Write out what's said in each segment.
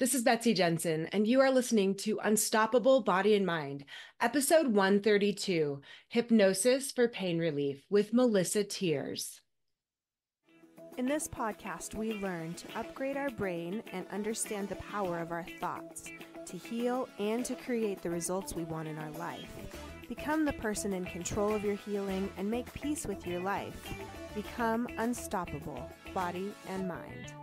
This is Betsy Jensen, and you are listening to Unstoppable Body and Mind, episode 132, Hypnosis for Pain Relief with Melissa Tears. In this podcast, we learn to upgrade our brain and understand the power of our thoughts, to heal and to create the results we want in our life. Become the person in control of your healing and make peace with your life. Become unstoppable, body and mind.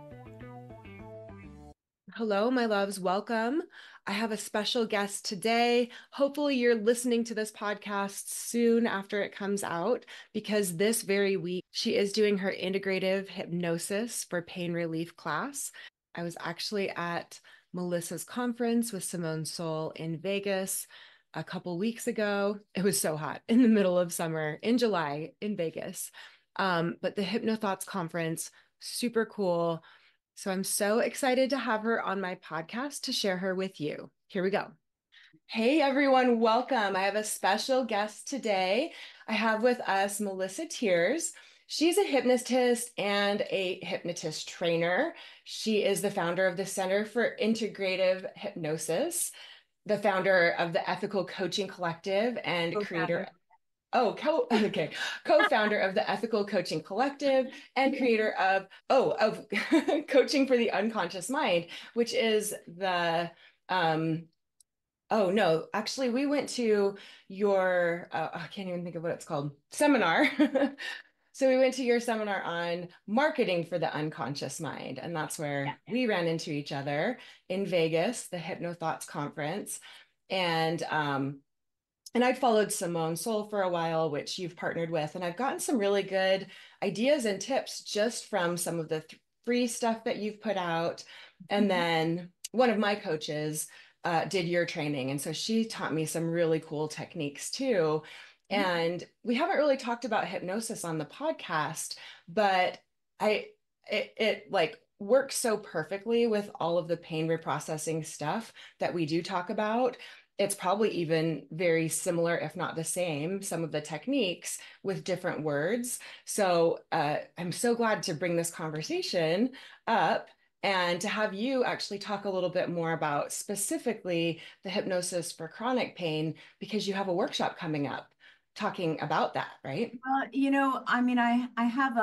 Hello, my loves. Welcome. I have a special guest today. Hopefully, you're listening to this podcast soon after it comes out, because this very week she is doing her integrative hypnosis for pain relief class. I was actually at Melissa's conference with Simone Soul in Vegas a couple weeks ago. It was so hot in the middle of summer in July in Vegas. But the HypnoThoughts conference, super cool. So I'm so excited to have her on my podcast to share her with you. Here we go. Hey, everyone. Welcome. I have a special guest today. I have with us Melissa Tears. She's a hypnotist and a hypnotist trainer. She is the founder of the Center for Integrative Hypnosis, the founder of the Ethical Coaching Collective, and creator. Co-founder of the Ethical Coaching Collective and creator of Coaching for the Unconscious Mind, which is the actually we went to your I can't even think of what it's called, seminar. So we went to your seminar on marketing for the unconscious mind, and that's where we ran into each other in Vegas, the HypnoThoughts conference. And I'd followed Simone Soul for a while, which you've partnered with, and I've gotten some really good ideas and tips just from some of the free stuff that you've put out. And then one of my coaches did your training, and so she taught me some really cool techniques too. And we haven't really talked about hypnosis on the podcast, but it like works so perfectly with all of the pain reprocessing stuff that we do talk about. It's probably even very similar, if not the same, some of the techniques with different words. So I'm so glad to bring this conversation up and to have you actually talk a little bit more about specifically the hypnosis for chronic pain, because you have a workshop coming up talking about that, right? I have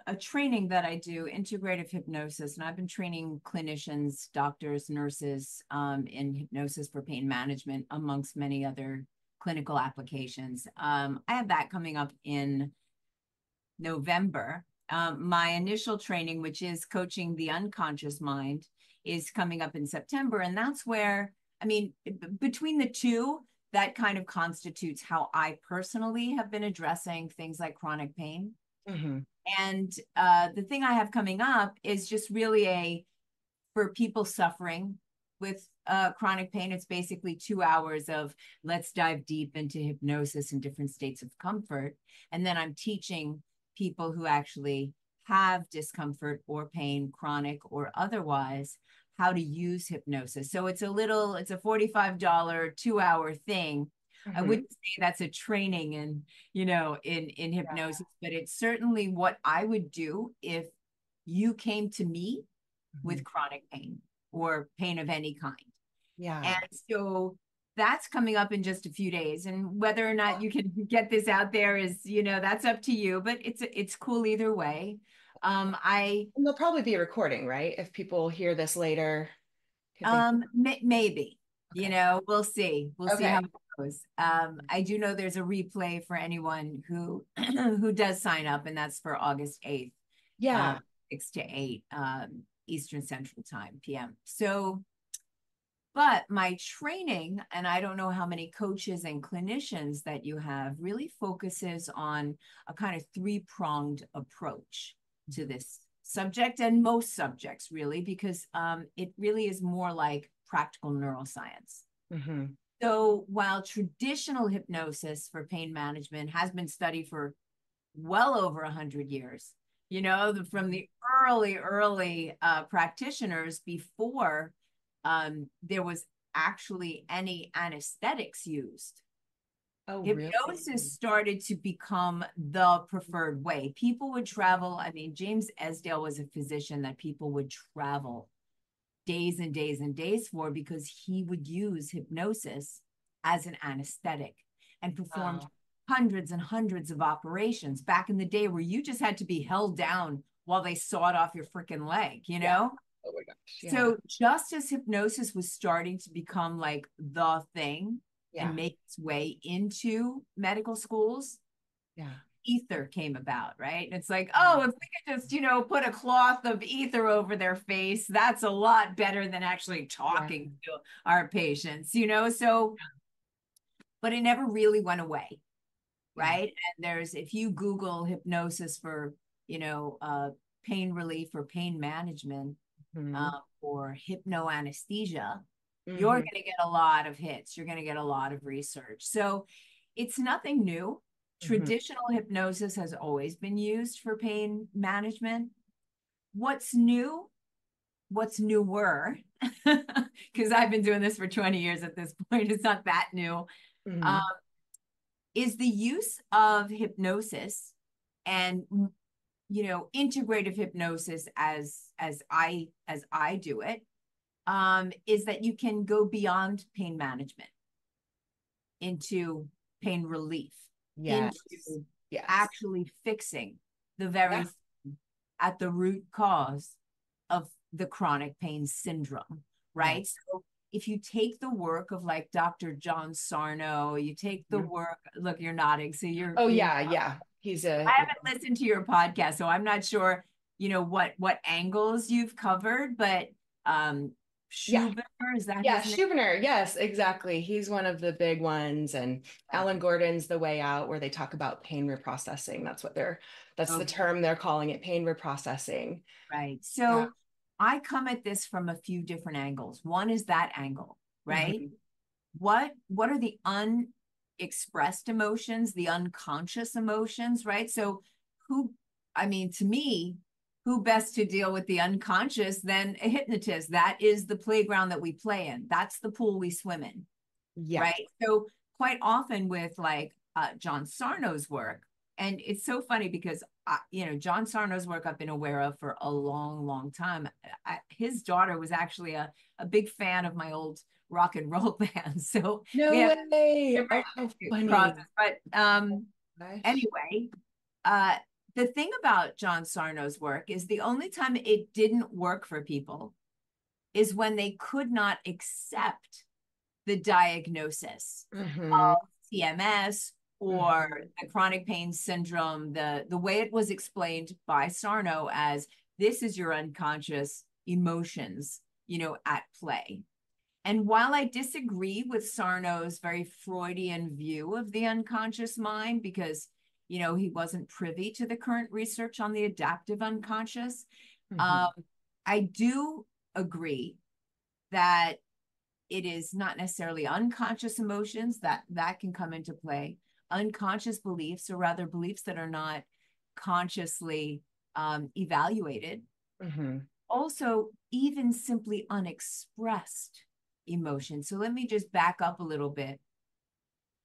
a training that I do, integrative hypnosis, and I've been training clinicians, doctors, nurses in hypnosis for pain management, amongst many other clinical applications. I have that coming up in November. My initial training, which is coaching the unconscious mind, is coming up in September. And that's where, between the two, that kind of constitutes how I personally have been addressing things like chronic pain. Mm-hmm. And the thing I have coming up is just really for people suffering with chronic pain. It's basically 2 hours of let's dive deep into hypnosis and different states of comfort. And then I'm teaching people who actually have discomfort or pain, chronic or otherwise, how to use hypnosis. So it's a $45 2-hour thing. Mm-hmm. I wouldn't say that's a training in hypnosis, but it's certainly what I would do if you came to me with chronic pain or pain of any kind. Yeah. And so that's coming up in just a few days. And whether or not you can get this out there is, that's up to you, but it's cool either way. And there'll probably be a recording, right? If people hear this later. Maybe, okay. We'll see. We'll see how it goes. I do know there's a replay for anyone who who does sign up, and that's for August 8th. Yeah. 6 to 8 Eastern Central Time, PM. So, but my training, and I don't know how many coaches and clinicians that you have, really focuses on a kind of three-pronged approach to this subject, and most subjects really, because it really is more like practical neuroscience. Mm-hmm. So while traditional hypnosis for pain management has been studied for well over 100 years, from the early practitioners before there was actually any anesthetics used. Oh, Hypnosis really? started to become the preferred way. People would travel. James Esdale was a physician that people would travel days and days and days for, because he would use hypnosis as an anesthetic and performed hundreds and hundreds of operations back in the day where you just had to be held down while they sawed off your freaking leg, you know? Oh my gosh. Yeah. So just as hypnosis was starting to become like the thing and make its way into medical schools, ether came about, right? And it's like, oh, if we could just, you know, put a cloth of ether over their face, that's a lot better than actually talking to our patients, you know? So, but it never really went away, right? And there's, if you Google hypnosis for, you know, pain relief or pain management, or hypnoanesthesia, you're going to get a lot of hits. You're going to get a lot of research. So it's nothing new. Traditional hypnosis has always been used for pain management. What's new? What's newer? Because I've been doing this for 20 years at this point. It's not that new. Is the use of hypnosis and, you know, integrative hypnosis as I do it, is that you can go beyond pain management into pain relief, into actually fixing the very thing at the root cause of the chronic pain syndrome, right? So if you take the work of like Dr. John Sarno, you take the work, look, you're nodding. So you're, He's I haven't listened to your podcast, so I'm not sure, you know, what angles you've covered, but Schubiner, is that his name? Schubiner, yes, exactly. He's one of the big ones. And Alan Gordon's The Way Out, where they talk about pain reprocessing. That's the term they're calling it, pain reprocessing. Right. So I come at this from a few different angles. One is that angle, right? What are the unexpressed emotions, the unconscious emotions, right? So to me, who best to deal with the unconscious than a hypnotist? That is the playground that we play in. That's the pool we swim in, right? So quite often with like John Sarno's work, and it's so funny because, you know, John Sarno's work I've been aware of for a long, long time. His daughter was actually a big fan of my old rock and roll band. So no way. Oh, how funny. Process. But anyway, the thing about John Sarno's work is the only time it didn't work for people is when they could not accept the diagnosis of CMS or the chronic pain syndrome, the way it was explained by Sarno as this is your unconscious emotions, you know, at play. And while I disagree with Sarno's very Freudian view of the unconscious mind, because, you know, he wasn't privy to the current research on the adaptive unconscious, I do agree that it is not necessarily unconscious emotions that can come into play. Unconscious beliefs, or rather beliefs that are not consciously evaluated. Also, even simply unexpressed emotion. So let me just back up a little bit.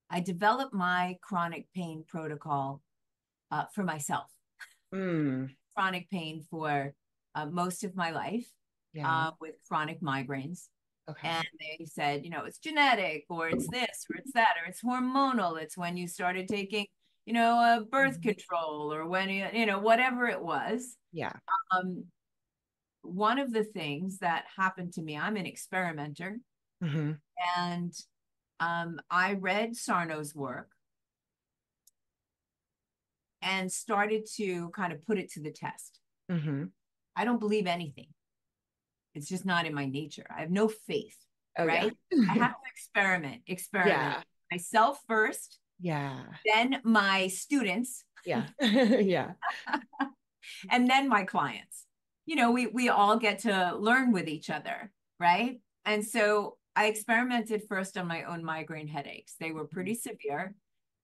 I developed my chronic pain protocol for myself. Chronic pain for most of my life with chronic migraines. And they said, you know, it's genetic, or it's this, or it's that, or it's hormonal. It's when you started taking, you know, birth control, or when you know, whatever it was. One of the things that happened to me, I'm an experimenter, and I read Sarno's work and started to kind of put it to the test. I don't believe anything. It's just not in my nature. I have no faith, right? I have to experiment myself first. Then my students. And then my clients. You know, we all get to learn with each other, right? And so I experimented first on my own migraine headaches. They were pretty severe.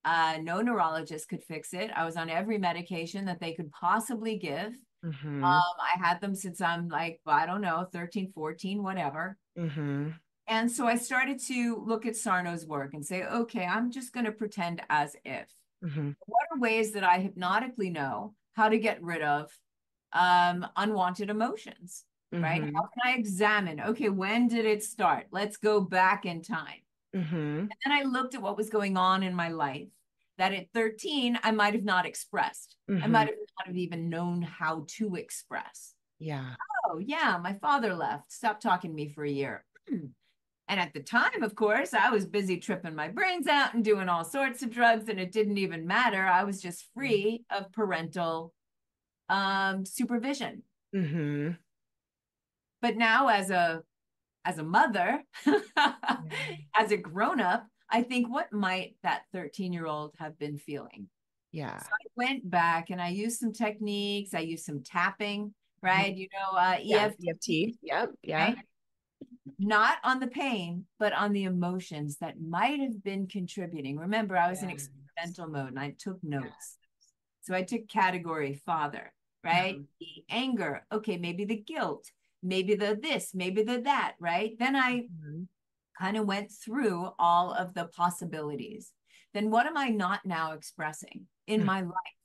No neurologist could fix it. I was on every medication that they could possibly give. I had them since I'm like, I don't know, 13, 14, whatever. And so I started to look at Sarno's work and say, okay, I'm just going to pretend as if. What are ways that I hypnotically know how to get rid of unwanted emotions? right? Mm-hmm. How can I examine? Okay, when did it start? Let's go back in time. Mm-hmm. And then I looked at what was going on in my life that at 13, I might have not expressed. I Mm-hmm. might have not have even known how to express. Yeah. Oh, yeah, my father left, stopped talking to me for a year. And at the time, of course, I was busy tripping my brains out and doing all sorts of drugs, and it didn't even matter. I was just free of parental supervision. Mm-hmm. But now, as a mother, as a grown up, I think what might that 13-year-old have been feeling? Yeah. So I went back and I used some techniques. I used some tapping, right? Yeah. EFT, EFT. Yep. Yeah. right? Not on the pain, but on the emotions that might have been contributing. Remember, I was in Yeah. experimental mode and I took notes. So I took category father, Mm-hmm. right? The anger. Okay, maybe the guilt, maybe the this, maybe the that, right? Then I Mm-hmm. kind of went through all of the possibilities. Then what am I not now expressing in my life?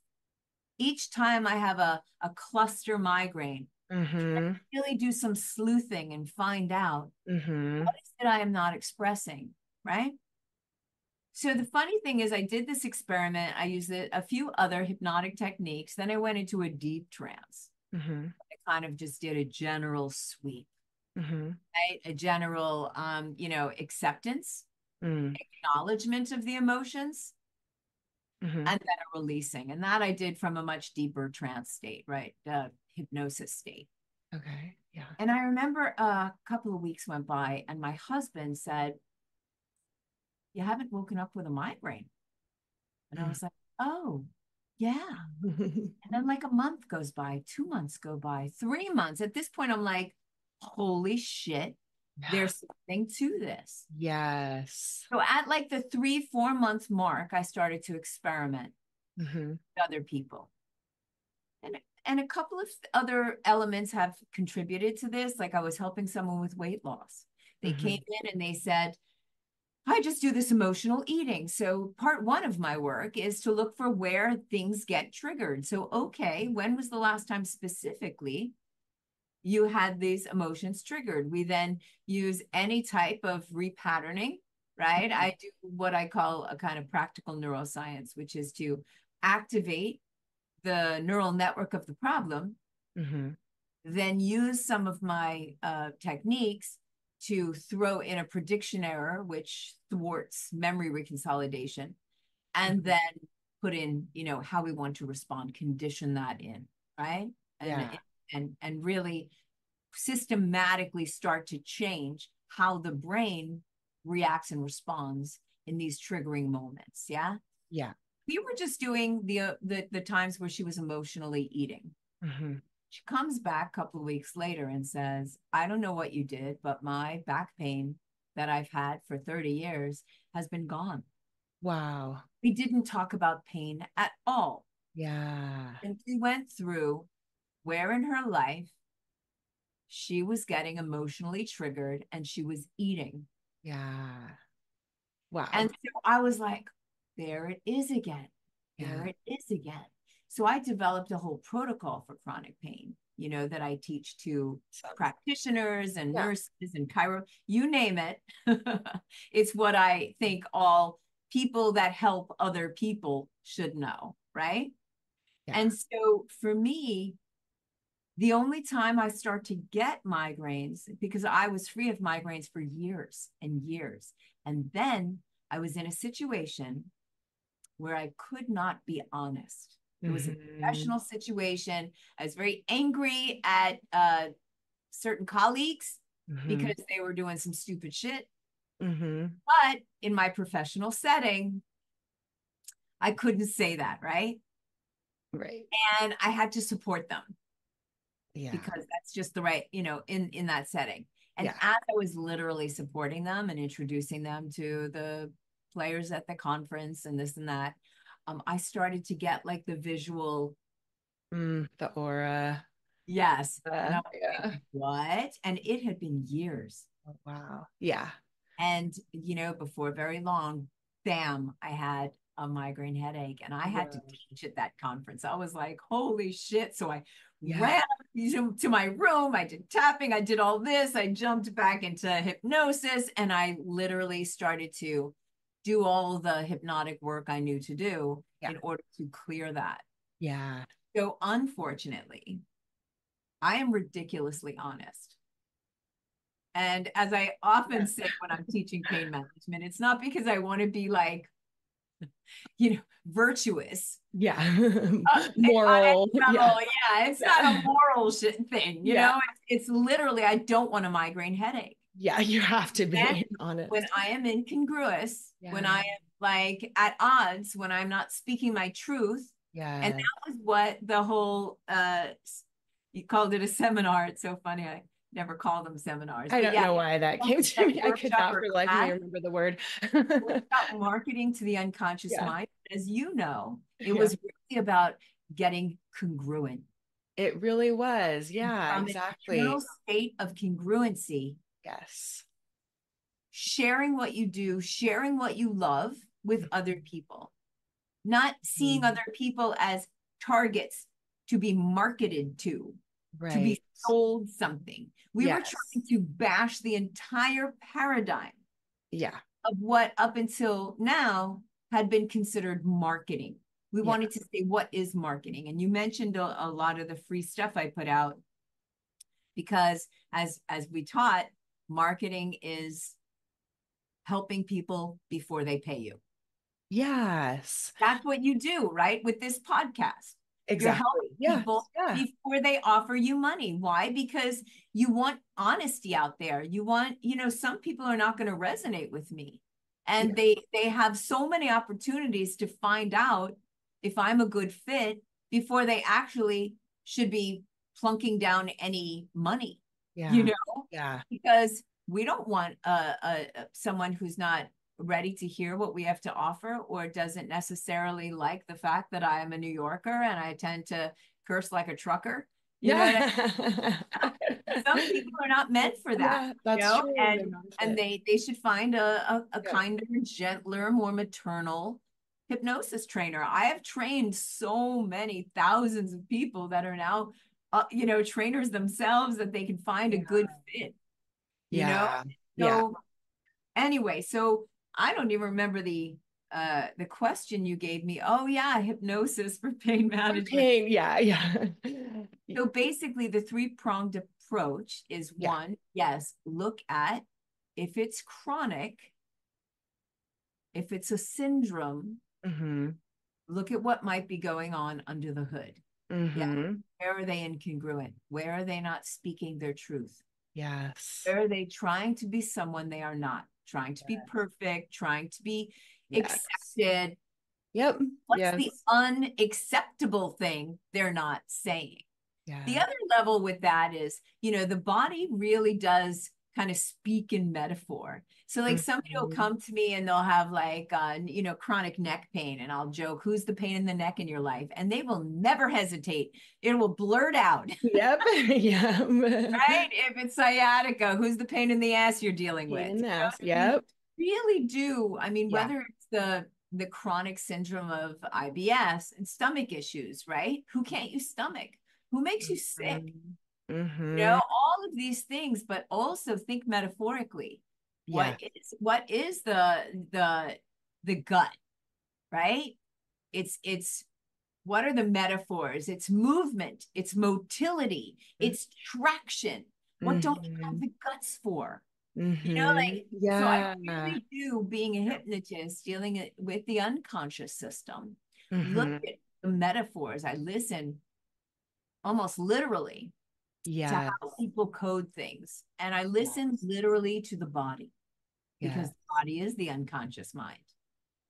Each time I have a cluster migraine, Mm-hmm. really do some sleuthing and find out Mm-hmm. what is it I am not expressing, right? So the funny thing is, I did this experiment. I used a few other hypnotic techniques. Then I went into a deep trance. Mm-hmm. I kind of just did a general sweep, Mm-hmm. right? A general, acceptance, Mm-hmm. acknowledgement of the emotions, Mm-hmm. and then a releasing. And that I did from a much deeper trance state, right? Hypnosis state. Okay. Yeah. And I remember a couple of weeks went by, and my husband said, "You haven't woken up with a migraine." And I was like, "Oh, yeah." Mm-hmm. And then like a month goes by, 2 months go by, 3 months. At this point, I'm like, holy shit, Yeah. there's something to this. Yes. So at like the 3, 4 month mark, I started to experiment Mm-hmm. with other people. And and a couple of other elements have contributed to this. Like I was helping someone with weight loss. They Mm-hmm. came in and they said, I just do this emotional eating. So part one of my work is to look for where things get triggered. So, okay, when was the last time specifically you had these emotions triggered? We then use any type of repatterning, right? I do what I call a kind of practical neuroscience, which is to activate the neural network of the problem, Mm-hmm. then use some of my techniques to throw in a prediction error, which thwarts memory reconsolidation, and Mm-hmm. then put in, how we want to respond, condition that in, right? And Yeah. and really systematically start to change how the brain reacts and responds in these triggering moments. Yeah. Yeah. We were just doing the times where she was emotionally eating. Mm-hmm. She comes back a couple of weeks later and says, I don't know what you did, but my back pain that I've had for 30 years has been gone. Wow. We didn't talk about pain at all. Yeah. And we went through where in her life she was getting emotionally triggered and she was eating. Yeah. Wow. And so I was like, there it is again. There Yeah. it is again. So I developed a whole protocol for chronic pain, that I teach to So, practitioners and yeah. nurses and chiro, you name it. It's what I think all people that help other people should know, right? Yeah. And so for me, the only time I start to get migraines, because I was free of migraines for years and years. And then I was in a situation where I could not be honest. It was a Mm-hmm. professional situation. I was very angry at certain colleagues Mm-hmm. because they were doing some stupid shit. Mm-hmm. But in my professional setting, I couldn't say that, right? Right. And I had to support them Yeah. because that's just the right, in that setting. And Yeah. as I was literally supporting them and introducing them to the players at the conference and this and that, I started to get like the visual, The aura. yes. And I was like, Yeah. what? And it had been years. Oh, wow. Yeah. And, before very long, bam, I had a migraine headache and I had to Wow. teach at that conference. I was like, holy shit. So I ran to my room. I did tapping. I did all this. I jumped back into hypnosis, and I literally started to do all the hypnotic work I knew to do in order to clear that. Yeah. So unfortunately, I am ridiculously honest. And as I often say when I'm teaching pain management, it's not because I want to be like, virtuous. Yeah. Moral. Yeah. It's not a moral thing, it's literally, I don't want a migraine headache. Yeah, you have to be and honest. when I am incongruous, when I am like at odds, when I'm not speaking my truth. And that was what the whole, you called it a seminar. It's so funny. I never call them seminars. I don't know why that came to me. I could not for life of me remember the word. About marketing to the unconscious mind. As you know, it was really about getting congruent. It really was. Yeah, from exactly. An internal state of congruency. Yes. Sharing what you do, sharing what you love with other people, not seeing other people as targets to be marketed to be sold something. We were trying to bash the entire paradigm of what up until now had been considered marketing. We wanted to say, what is marketing? And you mentioned a lot of the free stuff I put out, because as we taught, marketing is helping people before they pay you. Yes. That's what you do, right? With this podcast. Exactly. You're helping people before they offer you money. Why? Because you want honesty out there. You want, some people are not going to resonate with me. And they have so many opportunities to find out if I'm a good fit before they actually should be plunking down any money. Because we don't want someone who's not ready to hear what we have to offer, or doesn't necessarily like the fact that I am a New Yorker and I tend to curse like a trucker. You know what I mean? Some people are not meant for that. That's true. And they should find a kinder, gentler, more maternal hypnosis trainer. I have trained so many thousands of people that are now trainers themselves, that they can find a good fit. Anyway, so I don't even remember the question you gave me. Oh yeah, hypnosis for pain management. So basically the three-pronged approach is one, look at if it's chronic, if it's a syndrome, look at what might be going on under the hood. Where are they incongruent? Where are they not speaking their truth? Where are they trying to be someone they are not? Trying to be perfect, trying to be accepted. What's the unacceptable thing they're not saying? The other level with that is, the body really does kind of speak in metaphor. So like somebody will come to me and they'll have like, chronic neck pain, and I'll joke, who's the pain in the neck in your life? And they will never hesitate. It will blurt out. Right? If it's sciatica, who's the pain in the ass you're dealing with? In the ass. Really do. I mean, whether it's the chronic syndrome of IBS and stomach issues, right? Who can't you stomach? Who makes you sick? All of these things, but also think metaphorically. What is the gut, right? It's what are the metaphors? It's movement, it's motility, it's traction. What don't you have the guts for? So I really do, being a hypnotist, dealing with the unconscious system, look at the metaphors. I listen almost literally to how people code things. And I listen literally to the body, because the body is the unconscious mind.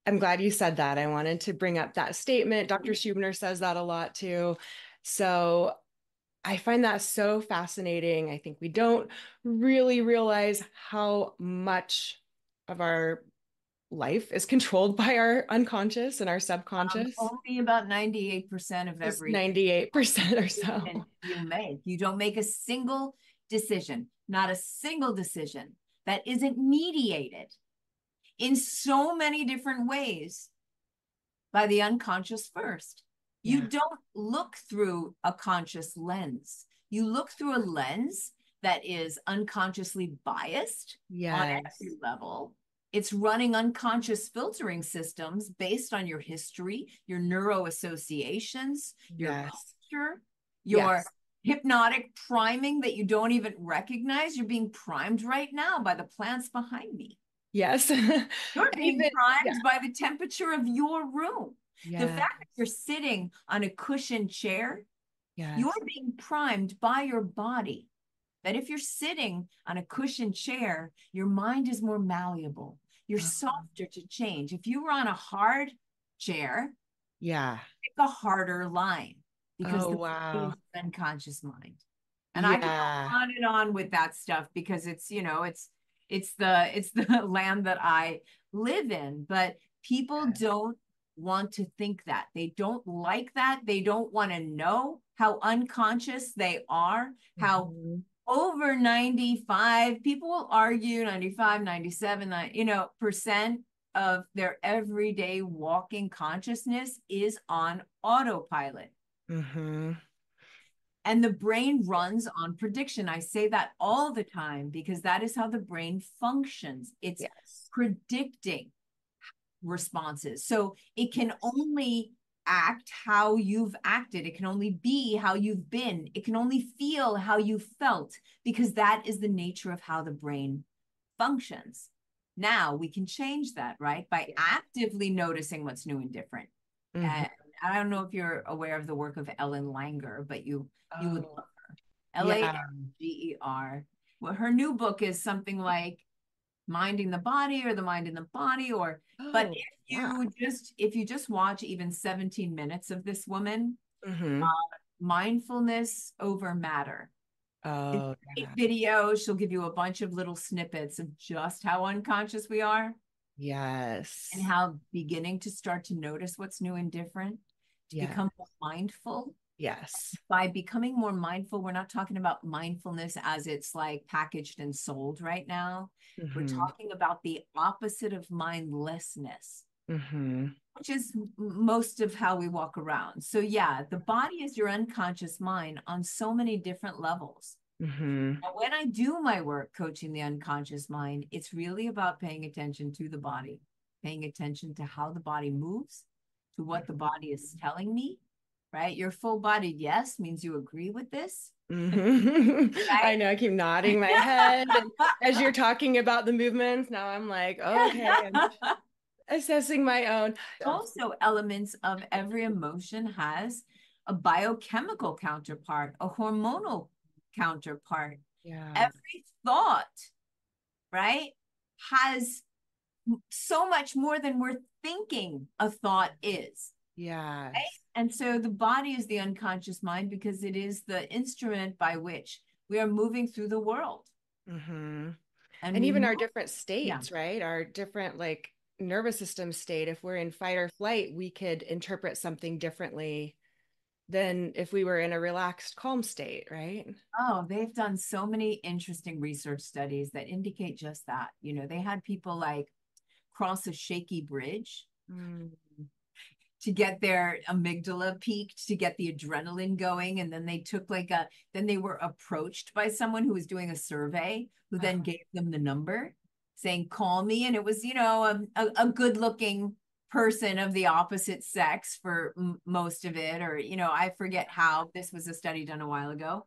I'm glad you said that. I wanted to bring up that statement. Dr. Schubiner says that a lot too. So I find that so fascinating. I think we don't really realize how much of our life is controlled by our unconscious and our subconscious. Only about 98% of every 98% or so you make. You don't make a single decision, not a single decision that isn't mediated in so many different ways by the unconscious first. You don't look through a conscious lens. You look through a lens that is unconsciously biased on every level. It's running unconscious filtering systems based on your history, your neuro associations, your posture, your hypnotic priming that you don't even recognize. You're being primed right now by the plants behind me. Yes. You're being primed by the temperature of your room. The fact that you're sitting on a cushioned chair, you're being primed by your body. That if you're sitting on a cushioned chair, your mind is more malleable. You're softer to change. If you were on a hard chair, pick a harder line because the brain is unconscious mind. And I can go on and on with that stuff because it's, you know, it's the land that I live in, but people don't want to think that. They don't like that. They don't want to know how unconscious they are, how over 95, people will argue 95, 97, percent of their everyday walking consciousness is on autopilot. And the brain runs on prediction. I say that all the time because that is how the brain functions. It's predicting responses. So it can only act how you've acted. It can only be how you've been. It can only feel how you felt because that is the nature of how the brain functions. Now we can change that, right? By actively noticing what's new and different. And I don't know if you're aware of the work of Ellen Langer, but you would love her. Langer. Well, her new book is something like Minding the Body or The Mind in the Body, or but if you just watch even 17 minutes of this woman, mindfulness over matter. Video, she'll give you a bunch of little snippets of just how unconscious we are. And how beginning to start to notice what's new and different, to become more mindful. By becoming more mindful, we're not talking about mindfulness as it's like packaged and sold right now. We're talking about the opposite of mindlessness, which is most of how we walk around. So yeah, the body is your unconscious mind on so many different levels. Now, when I do my work coaching the unconscious mind, it's really about paying attention to the body, paying attention to how the body moves, to what the body is telling me, right? You're full-bodied yes means you agree with this. Right? I know, I keep nodding my head as you're talking about the movements. Now I'm like, okay, I'm assessing my own. Also, elements of every emotion has a biochemical counterpart, a hormonal counterpart. Every thought, right, has so much more than we're thinking a thought is. Right? And so the body is the unconscious mind because it is the instrument by which we are moving through the world. And even our different states, right? Our different like nervous system state. If we're in fight or flight, we could interpret something differently than if we were in a relaxed, calm state, right? Oh, they've done so many interesting research studies that indicate just that. You know, they had people like cross a shaky bridge to get their amygdala peaked, to get the adrenaline going. And then they took then they were approached by someone who was doing a survey who then gave them the number saying, call me. And it was, you know, a good looking person of the opposite sex for most of it, or, you know, I forget how. This was a study done a while ago.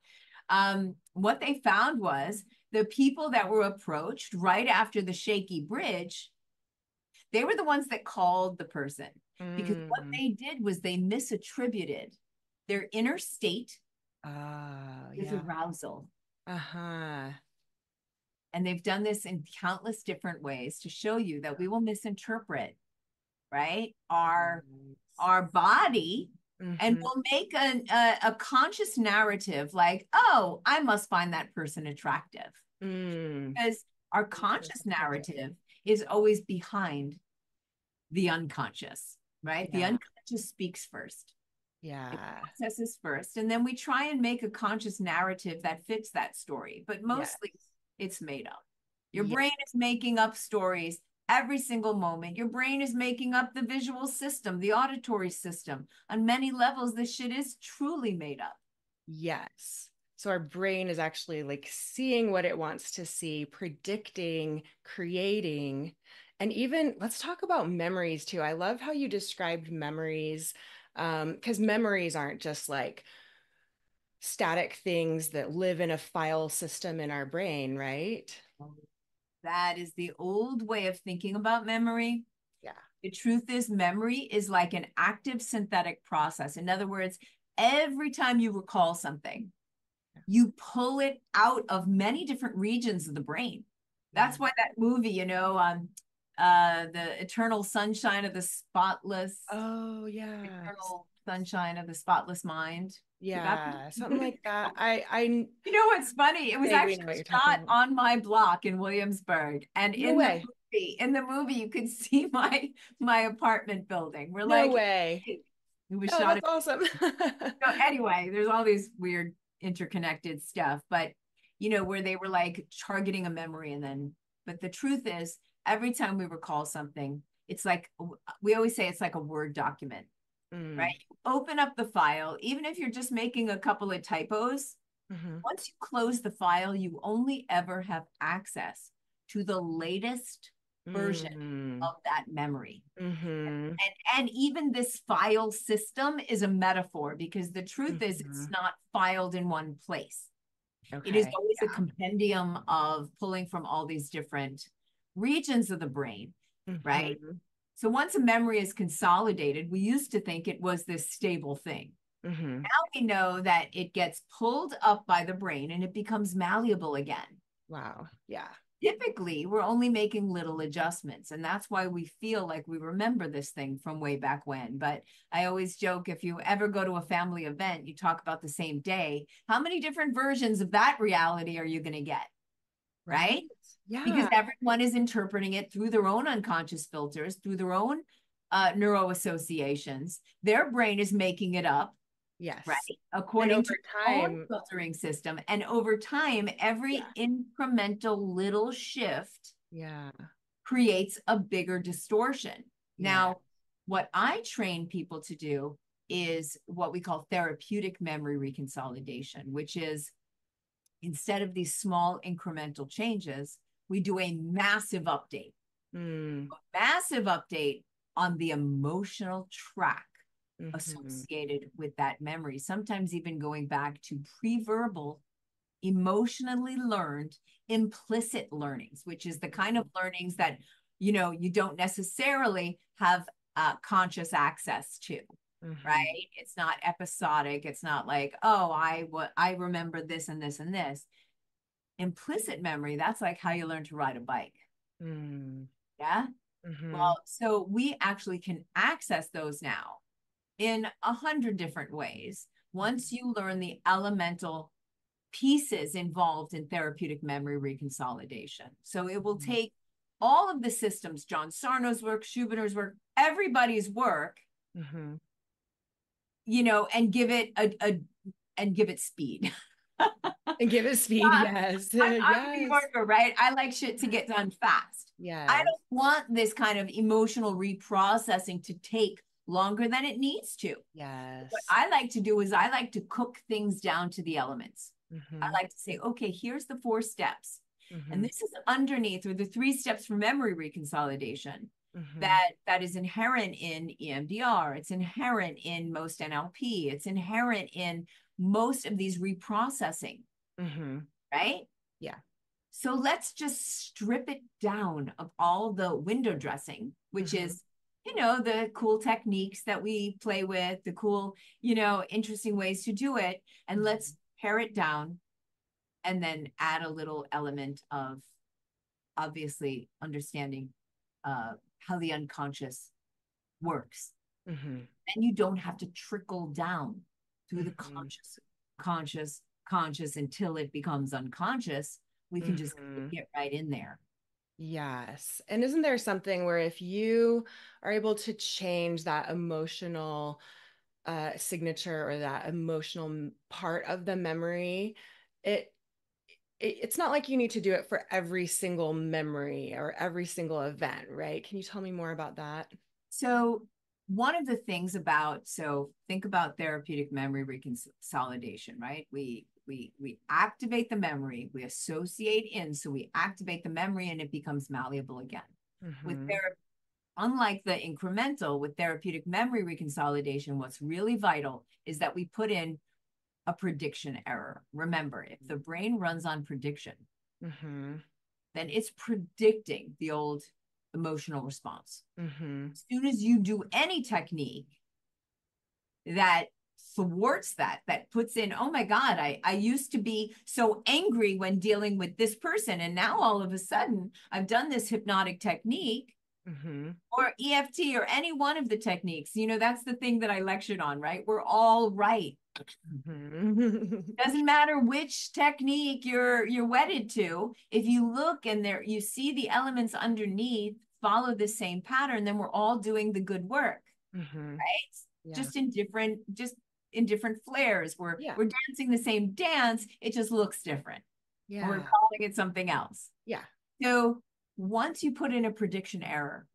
What they found was the people that were approached right after the shaky bridge, they were the ones that called the person because what they did was they misattributed their inner state with arousal. And they've done this in countless different ways to show you that we will misinterpret, right, our body, and we'll make a conscious narrative like, oh, I must find that person attractive. Because our conscious narrative is always behind the unconscious, right? The unconscious speaks first. It processes first. And then we try and make a conscious narrative that fits that story. But mostly it's made up. Your brain is making up stories every single moment. Your brain is making up the visual system, the auditory system. On many levels, this shit is truly made up. Yes. So our brain is actually like seeing what it wants to see, predicting, creating, and even let's talk about memories too. I love how you described memories, because memories aren't just like static things that live in a file system in our brain, right? That is the old way of thinking about memory. Yeah. The truth is, memory is like an active synthetic process. In other words, every time you recall something, you pull it out of many different regions of the brain. Yeah. That's why that movie, the Eternal Sunshine of the Spotless, Oh, yeah. Eternal Sunshine of the Spotless Mind. Forgot Yeah, the something movie. like that. I You know what's funny? It was vaguely actually know what you're talking shot about. on my block in Williamsburg, and No way. in the movie, you could see my apartment building. We're No like, way. hey, it was Oh, shot. that's awesome. So anyway, there's all these weird interconnected stuff, but where they were like targeting a memory, but the truth is, every time we recall something, it's like we always say it's like a Word document, right? Mm. Open up the file, even if you're just making a couple of typos. Hmm. Once you close the file, you only ever have access to the latest version Mm. of that memory. Hmm. And even this file system is a metaphor, because the truth is Hmm. it's not filed in one place. It is Okay. always a compendium of pulling from all these different regions of the brain, right? Hmm. So once a memory is consolidated, we used to think it was this stable thing. Hmm. Now we know that it gets pulled up by the brain and it becomes malleable again. Wow. Yeah. Typically, we're only making little adjustments, and that's why we feel like we remember this thing from way back when. But I always joke, if you ever go to a family event, you talk about the same day, how many different versions of that reality are you going to get? Right. Right? Because Yeah. everyone is interpreting it through their own unconscious filters, through their own neuro associations. Their brain is making it up, right? Yes. And According to over their own time, filtering system. And over time, yeah. every incremental little shift Yeah. creates a bigger distortion. Yeah. Now, what I train people to do is what we call therapeutic memory reconsolidation, which is, instead of these small incremental changes, we do a massive update. Mm. A massive update on the emotional track Hmm. associated with that memory, sometimes even going back to pre-verbal, emotionally learned implicit learnings, which is the kind of learnings that you don't necessarily have conscious access to, Hmm. right? It's not episodic. It's not like, oh, I remember this and this and this. Implicit memory, that's like how you learn to ride a bike. Mm. Yeah. Hmm. Well, so we actually can access those now in 100 different ways once you learn the elemental pieces involved in therapeutic memory reconsolidation. So it will take all of the systems, John Sarno's work, Schubinner's work, everybody's work, Hmm. and give it and give it speed. And give it speed. Yes. I'm a New Yes. Yorker, right? I like shit to get done fast. I Yes. don't want this kind of emotional reprocessing to take longer than it needs to. What Yes. I like to do is I like to cook things down to the elements. I Hmm. like to say, okay, here's the 4 steps. And Hmm. this is underneath, or the 3 steps for memory reconsolidation Hmm. that is inherent in EMDR. It's inherent in most NLP. It's inherent in most of these reprocessing, Hmm. right? Yeah. So let's just strip it down of all the window dressing, which Hmm. is, the cool techniques that we play with, the cool, interesting ways to do it. And let's pare it down and then add a little element of obviously understanding how the unconscious works. Hmm. And you don't have to trickle down through the Hmm. conscious, conscious until it becomes unconscious. We can just Hmm. get right in there. Yes. And isn't there something where if you are able to change that emotional signature or that emotional part of the memory, it it's not like you need to do it for every single memory or every single event, right? Can you tell me more about that? So one of the things about, so think about therapeutic memory reconsolidation, right? We activate the memory, we associate in, so we activate the memory and it becomes malleable again. With Mm-hmm. therapy, unlike the incremental, with therapeutic memory reconsolidation, what's really vital is that we put in a prediction error. Remember, if the brain runs on prediction, Mm-hmm. then it's predicting the old emotional response. Mm-hmm. As soon as you do any technique that thwarts that, that puts in, oh my God, I used to be so angry when dealing with this person. And now all of a sudden I've done this hypnotic technique Mm-hmm. or EFT or any one of the techniques. You know, that's the thing that I lectured on, right? We're all right. Mm-hmm. Doesn't matter which technique you're wedded to. If you look and there you see the elements underneath follow the same pattern, then we're all doing the good work, Mm-hmm. right? Yeah. Just in different flares. Yeah. We're dancing the same dance, it just looks different. And we're Yeah. calling it something else. Yeah. So once you put in a prediction error,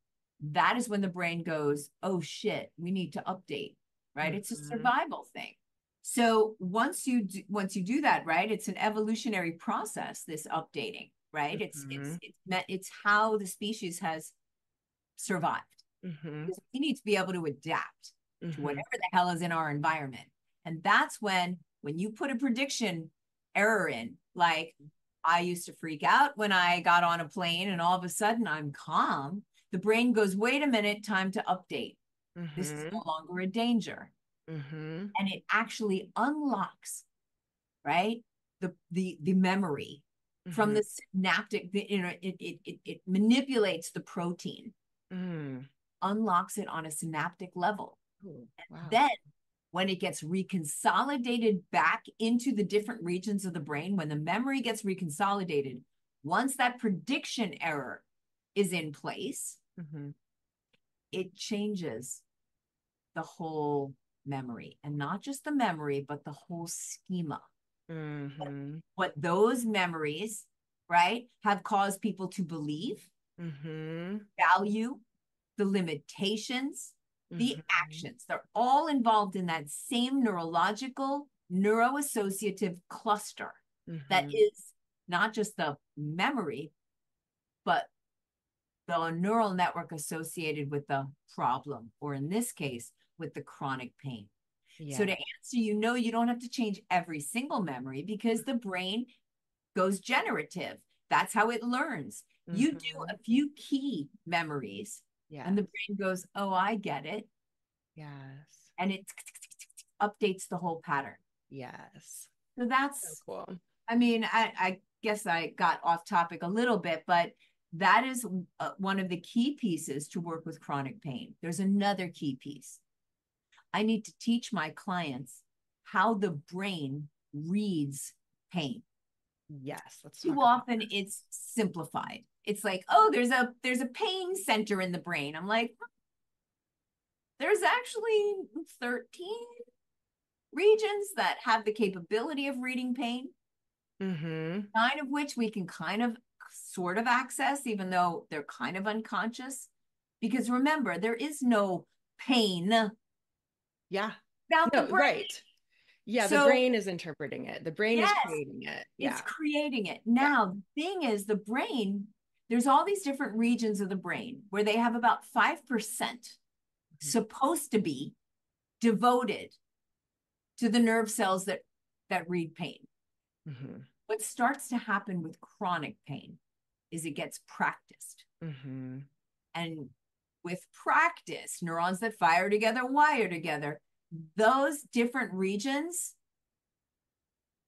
that is when the brain goes, oh shit, we need to update, right? It's a Mm-hmm. survival thing. So once you do that, right, it's an evolutionary process, this updating, right? Mm-hmm. It's how the species has survived. Mm-hmm. Because we need to be able to adapt to Mm-hmm. whatever the hell is in our environment. And that's when you put a prediction error in, like I used to freak out when I got on a plane and all of a sudden I'm calm. The brain goes, wait a minute, time to update. This is Mm-hmm. no longer a danger. Mm-hmm. And it actually unlocks, right? The memory from Mm-hmm. the synaptic, it manipulates the protein, Mm. unlocks it on a synaptic level. Ooh, wow. Then when it gets reconsolidated back into the different regions of the brain, when the memory gets reconsolidated, once that prediction error is in place, Mm-hmm. it changes the whole memory, and not just the memory, but the whole schema. Mm-hmm. What those memories, right, have caused people to believe, Mm-hmm. value, the limitations, the Mm-hmm. actions. They're all involved in that same neurological, neuroassociative cluster that Mm-hmm. is not just the memory, but the neural network associated with the problem, or in this case, with the chronic pain. So to Yeah. answer, you don't have to change every single memory because the brain goes generative. That's how it learns. You do Mm-hmm. a few key memories and the Yes. brain goes, oh, I get it. Yes. And it updates the whole pattern. Yes. So So that's, cool. I mean, I guess I got off topic a little bit, but that is one of the key pieces to work with chronic pain. There's another key piece. I need to teach my clients how the brain reads pain. Yes. Let's Too talk about often it's simplified. It's like, oh, there's a pain center in the brain. I'm like, there's actually 13 regions that have the capability of reading pain, that. Mm-hmm. 9 of which we can kind of sort of access, even though they're kind of unconscious. Because remember, there is no pain Yeah. without the No, brain. right. Yeah, the So, brain is interpreting it. The brain is yes, creating it. it's Yeah. creating it. Yeah. Now, the thing is, the brain, there's all these different regions of the brain where they have about 5% supposed to be devoted to the nerve cells that read pain. Mm-hmm. What starts to happen with chronic pain is it gets practiced. Mm-hmm. And with practice, neurons that fire together wire together. Those different regions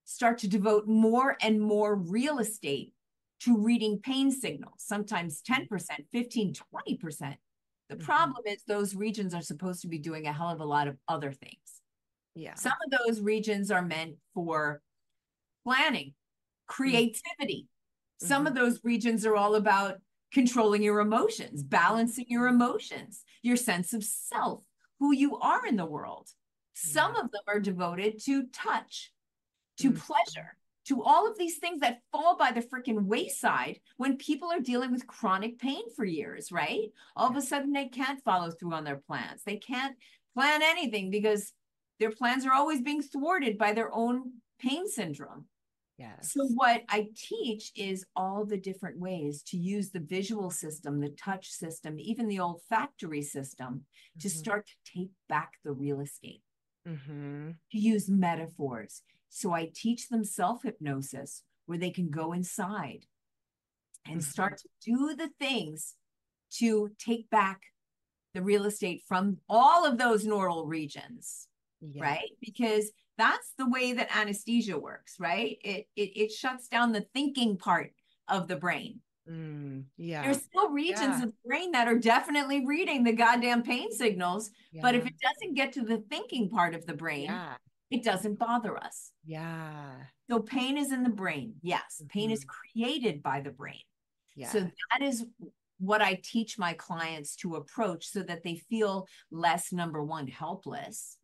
start to devote more and more real estate to reading pain signals, sometimes 10%, 15, 20%. The Mm-hmm. problem is those regions are supposed to be doing a hell of a lot of other things. Yeah. Some of those regions are meant for planning, creativity. Some Mm-hmm. of those regions are all about controlling your emotions, balancing your emotions, your sense of self, who you are in the world. Some Yeah. of them are devoted to touch, to Mm-hmm. pleasure, to all of these things that fall by the freaking wayside when people are dealing with chronic pain for years, right? All of a sudden, they can't follow through on their plans. They can't plan anything because their plans are always being thwarted by their own pain syndrome. Yes. So what I teach is all the different ways to use the visual system, the touch system, even the olfactory system to start to take back the real estate, to use metaphors. So I teach them self-hypnosis where they can go inside and start to do the things to take back the real estate from all of those neural regions, right? Because that's the way that anesthesia works, right? It shuts down the thinking part of the brain. There's still regions of the brain that are definitely reading the goddamn pain signals, but if it doesn't get to the thinking part of the brain, it doesn't bother us. So pain is in the brain. Yes. Pain is created by the brain. So that is what I teach my clients to approach so that they feel less, number one, helpless.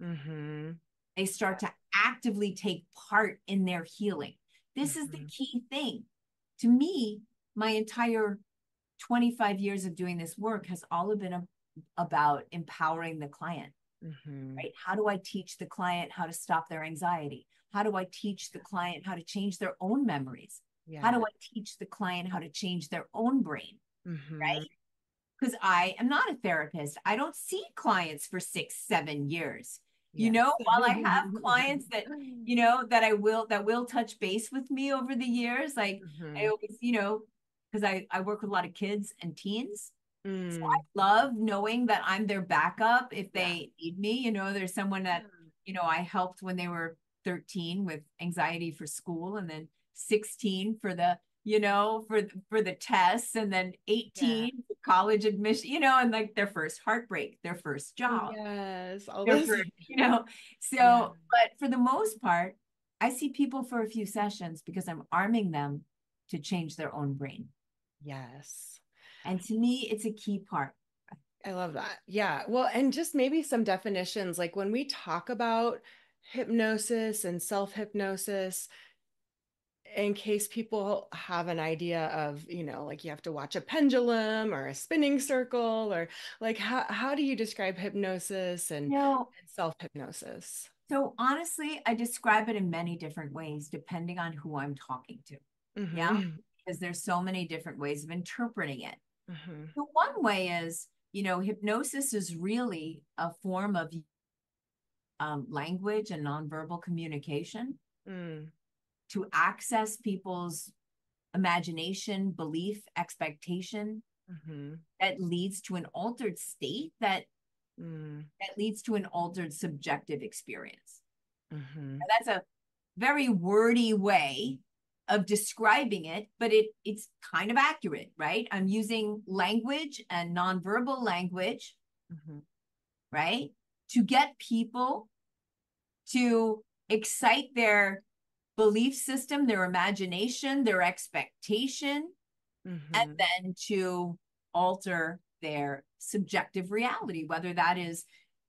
They start to actively take part in their healing. This is the key thing. To me, my entire 25 years of doing this work has all been about empowering the client, right? How do I teach the client how to stop their anxiety? How do I teach the client how to change their own memories? How do I teach the client how to change their own brain, right? Because I am not a therapist. I don't see clients for 6-7 years. You know, while I have clients that, you know, that will touch base with me over the years, like I always, you know, because I work with a lot of kids and teens. So I love knowing that I'm their backup if they need me. You know, there's someone that, you know, I helped when they were 13 with anxiety for school, and then 16 for the, you know, for the tests, and then 18 for college admission, you know, and like their first heartbreak, their first job. All Their this. first, you know. So, but for the most part, I see people for a few sessions because I'm arming them to change their own brain. And to me, it's a key part. I love that. Yeah. Well, and just maybe some definitions, like when we talk about hypnosis and self-hypnosis, in case people have an idea of, you know, like you have to watch a pendulum or a spinning circle, or like how do you describe hypnosis and self-hypnosis? So honestly, I describe it in many different ways depending on who I'm talking to. Yeah. Because there's so many different ways of interpreting it. So one way is, you know, hypnosis is really a form of language and nonverbal communication to access people's imagination, belief, expectation that leads to an altered state that leads to an altered subjective experience. Now, that's a very wordy way of describing it, but it's kind of accurate, right? I'm using language and nonverbal language, right, to get people to excite their belief system, their imagination, their expectation, and then to alter their subjective reality, whether that is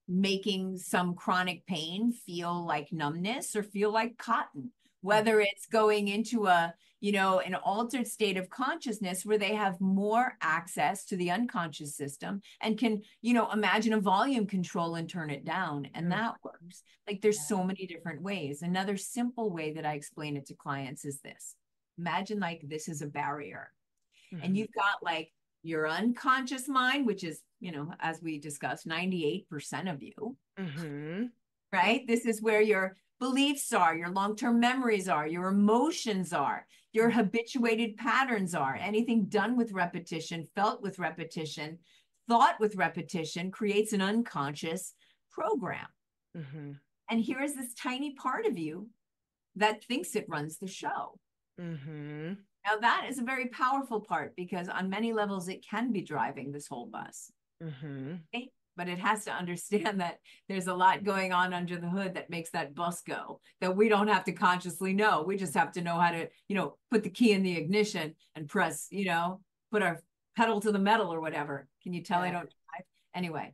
making some chronic pain feel like numbness or feel like cotton, whether it's going into a, you know, an altered state of consciousness where they have more access to the unconscious system and can, you know, imagine a volume control and turn it down. And that works. Like there's so many different ways. Another simple way that I explain it to clients is this. Imagine like this is a barrier. And you've got like your unconscious mind, which is, you know, as we discussed, 98% of you, right? This is where your beliefs are, your long-term memories are, your emotions are, your habituated patterns are. Anything done with repetition, felt with repetition, thought with repetition creates an unconscious program. And here is this tiny part of you that thinks it runs the show. Now, that is a very powerful part because on many levels, it can be driving this whole bus. Okay? But it has to understand that there's a lot going on under the hood that makes that bus go, that we don't have to consciously know. We just have to know how to, you know, put the key in the ignition and press, you know, put our pedal to the metal or whatever. Can you tell I don't drive? Anyway.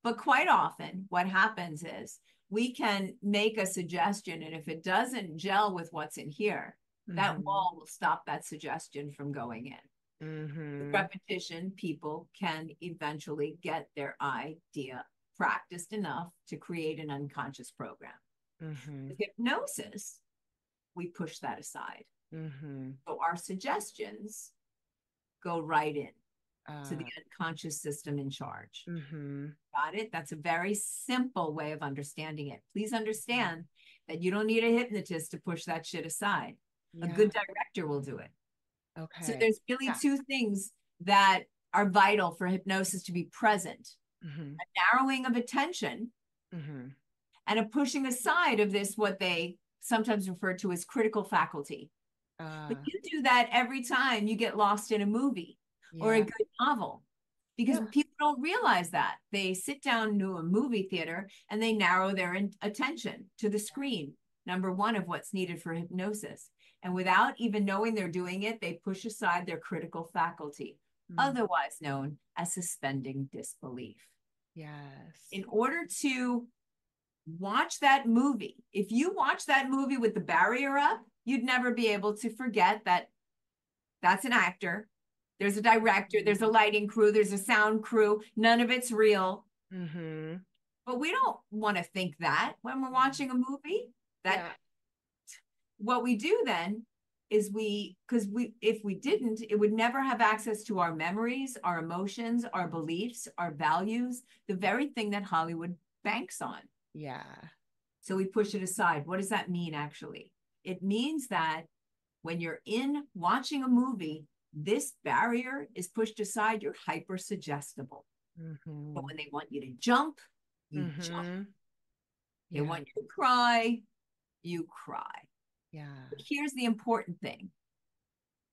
But quite often what happens is we can make a suggestion, and if it doesn't gel with what's in here, that wall will stop that suggestion from going in. With repetition, people can eventually get their idea practiced enough to create an unconscious program. With hypnosis, we push that aside. So our suggestions go right in to the unconscious system in charge. Got it? That's a very simple way of understanding it. Please understand that you don't need a hypnotist to push that shit aside. A good director will do it. Okay. So there's really two things that are vital for hypnosis to be present. A narrowing of attention and a pushing aside of this, what they sometimes refer to as critical faculty. But you do that every time you get lost in a movie or a good novel, because people don't realize that. They sit down to a movie theater and they narrow their attention to the screen, number one of what's needed for hypnosis. And without even knowing they're doing it, they push aside their critical faculty, otherwise known as suspending disbelief. Yes. In order to watch that movie, if you watch that movie with the barrier up, you'd never be able to forget that that's an actor. There's a director, there's a lighting crew, there's a sound crew. None of it's real. But we don't want to think that when we're watching a movie. What we do then is if we didn't, it would never have access to our memories, our emotions, our beliefs, our values, the very thing that Hollywood banks on. So we push it aside. What does that mean, actually? It means that when you're in watching a movie, this barrier is pushed aside. You're hyper suggestible. But when they want you to jump, you jump. They want you to cry, you cry. But here's the important thing.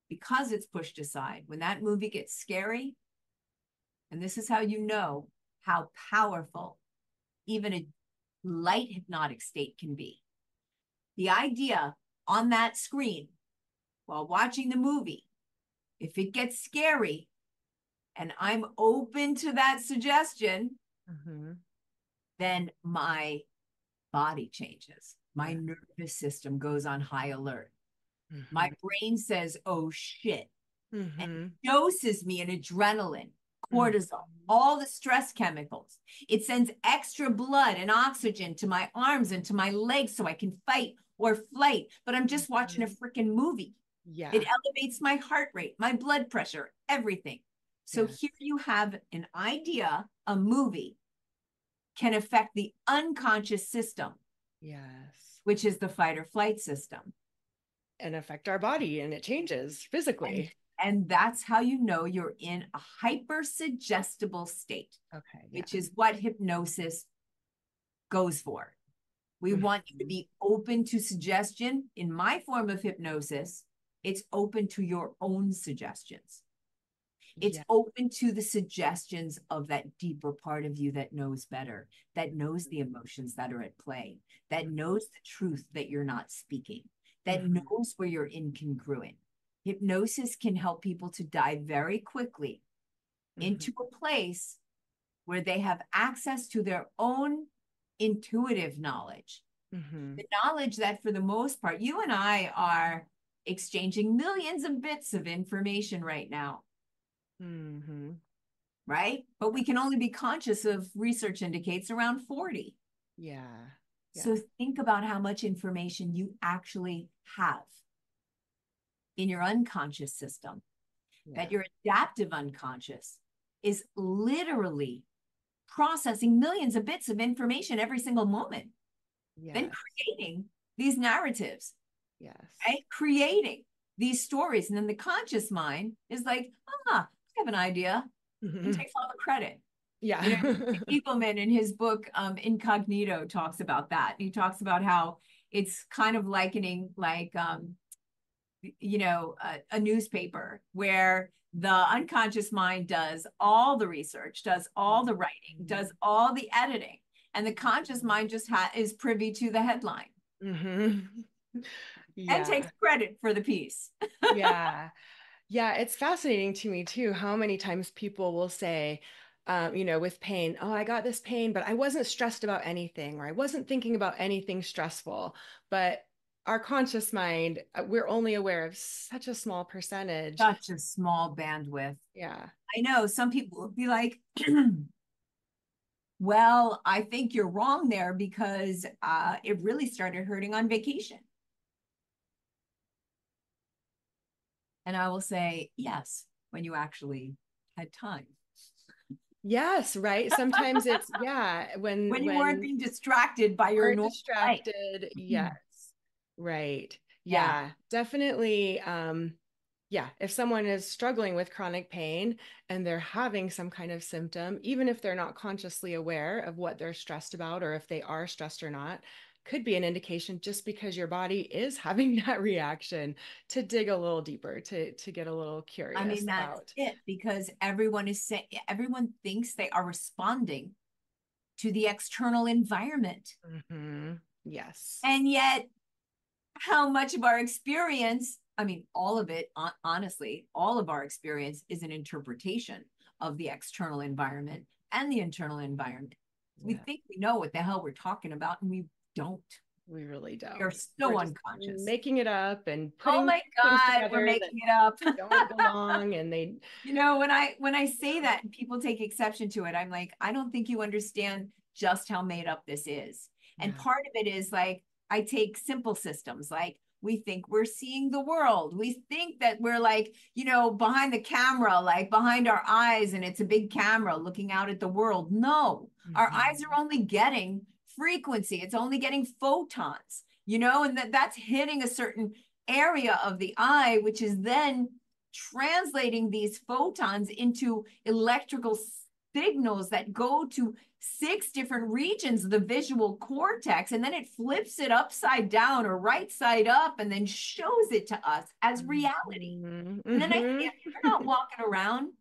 Because it's pushed aside, when that movie gets scary, and this is how you know how powerful even a light hypnotic state can be. The idea on that screen while watching the movie, if it gets scary and I'm open to that suggestion, then my body changes. My nervous system goes on high alert. My brain says, oh shit, and doses me in adrenaline, cortisol, all the stress chemicals. It sends extra blood and oxygen to my arms and to my legs so I can fight or flight, but I'm just watching a freaking movie. It elevates my heart rate, my blood pressure, everything. So here you have an idea, a movie can affect the unconscious system. Which is the fight or flight system. And affect our body, and it changes physically. And that's how you know you're in a hyper suggestible state. Which is what hypnosis goes for. We want you to be open to suggestion. In my form of hypnosis, it's open to your own suggestions. It's open to the suggestions of that deeper part of you that knows better, that knows the emotions that are at play, that knows the truth that you're not speaking, that knows where you're incongruent. Hypnosis can help people to dive very quickly into a place where they have access to their own intuitive knowledge. The knowledge that, for the most part, you and I are exchanging millions of bits of information right now. Right? But we can only be conscious of, research indicates, around 40. So think about how much information you actually have in your unconscious system. That your adaptive unconscious is literally processing millions of bits of information every single moment. Then creating these narratives. Right? Creating these stories. And then the conscious mind is like, I have an idea, and takes all the credit. You know, Eagleman in his book Incognito talks about that. He talks about how it's kind of likening like a newspaper where the unconscious mind does all the research, does all the writing, does all the editing, and the conscious mind just is privy to the headline. And takes credit for the piece. Yeah, it's fascinating to me too how many times people will say, with pain. Oh, I got this pain, but I wasn't stressed about anything, or I wasn't thinking about anything stressful. But our conscious mind, we're only aware of such a small percentage. Such a small bandwidth. Yeah. I know some people will be like, well, I think you're wrong there because it really started hurting on vacation. And I will say, yes, when you actually had time. Yes, right. Sometimes it's, yeah, When you weren't being distracted by your aren't normal life. distracted. Yes. Right. Yeah. Yeah, definitely. Yeah, if someone is struggling with chronic pain and they're having some kind of symptom, even if they're not consciously aware of what they're stressed about or if they are stressed or not, could be an indication just because your body is having that reaction to dig a little deeper, to get a little I curious mean, that's about. it because everyone is saying, everyone thinks they are responding to the external environment. Yes. And yet, how much of our experience, I mean, all of it, honestly, all of our experience is an interpretation of the external environment and the internal environment. We Yeah. think we know what the hell we're talking about, and we don't. We really We are don't. We're so just unconscious. making it up and Oh putting my things God, we're together that making it up. don't belong and they When I say that and people take exception to it, I'm like, I don't think you understand just how made up this is. And yeah. part of it is like, I take simple systems, like we think we're seeing the world. We think that we're like, behind the camera, like behind our eyes, and it's a big camera looking out at the world. No, our eyes are only getting frequency. It's only getting photons, and that's hitting a certain area of the eye, which is then translating these photons into electrical signals that go to 6 different regions of the visual cortex, and then it flips it upside down or right side up and then shows it to us as reality. And then I say, if you're not walking around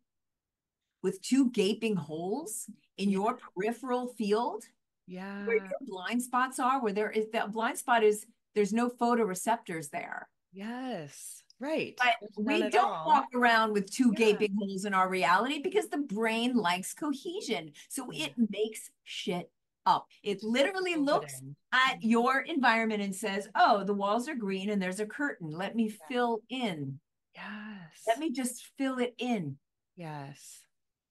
with 2 gaping holes in Yeah. your peripheral field where Yeah. your blind spots are, where there is that blind spot is there's no photoreceptors there. Yes. Right. But There's none we at don't all. walk around with 2 Yeah. gaping holes in our reality because the brain likes cohesion. So Yeah. it makes shit up. It Just literally fills it looks in. at your environment and says, oh, the walls are green and there's a curtain. Let me Yeah. fill in. Let Yes. me just fill it in. Yes.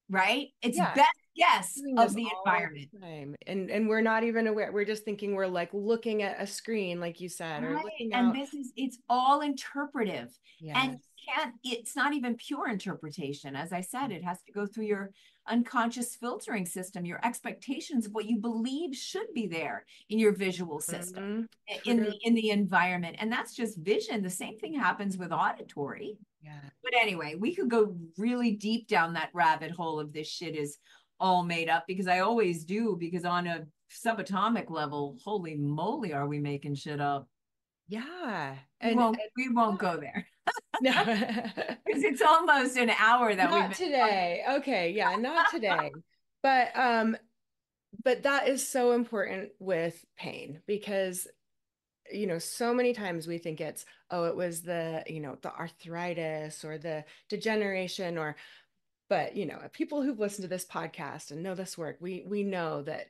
Right? It's Yeah. best guess Doing of this the all environment. the time. And we're not even aware. We're just thinking we're like looking at a screen, like you said, or Right. looking And out. it's all interpretive. And Yes. it's not even pure interpretation. As I said, it has to go through your unconscious filtering system, your expectations of what you believe should be there in your visual system, in True. the environment. And that's just vision. The same thing happens with auditory. Yeah. But anyway, we could go really deep down that rabbit hole of this shit is all made up because I always do, because on a subatomic level, holy moly, are we making shit up? Yeah. We And won't we won't yeah. go there No. because it's almost an hour that we've Not been today. Okay, yeah, not today. But that is so important with pain because so many times we think it's, oh, it was the arthritis or the degeneration but people who've listened to this podcast and know this work, we know that